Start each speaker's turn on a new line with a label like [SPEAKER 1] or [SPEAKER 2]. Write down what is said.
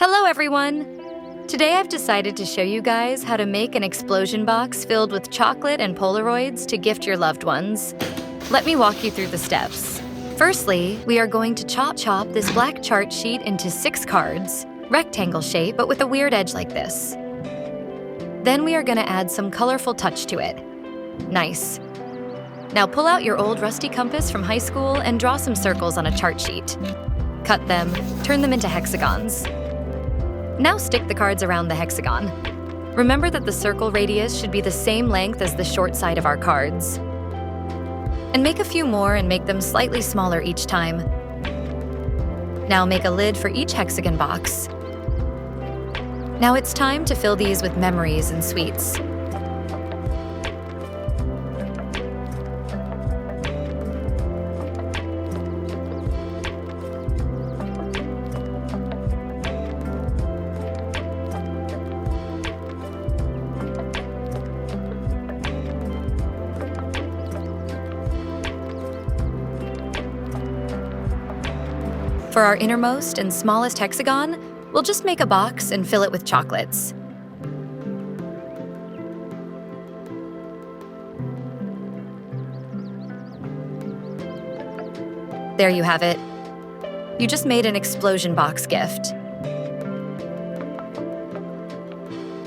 [SPEAKER 1] Hello everyone! Today I've decided to show you guys how to make an explosion box filled with chocolate and Polaroids to gift your loved ones. Let me walk you through the steps. Firstly, we are going to chop this black chart sheet into 6 cards, rectangle shape but with a weird edge like this. Then we are going to add some colorful touch to it. Nice. Now pull out your old rusty compass from high school and draw some circles on a chart sheet. Cut them, turn them into hexagons. Now stick the cards around the hexagon. Remember that the circle radius should be the same length as the short side of our cards. And make a few more and make them slightly smaller each time. Now make a lid for each hexagon box. Now it's time to fill these with memories and sweets. For our innermost and smallest hexagon, we'll just make a box and fill it with chocolates. There you have it. You just made an explosion box gift.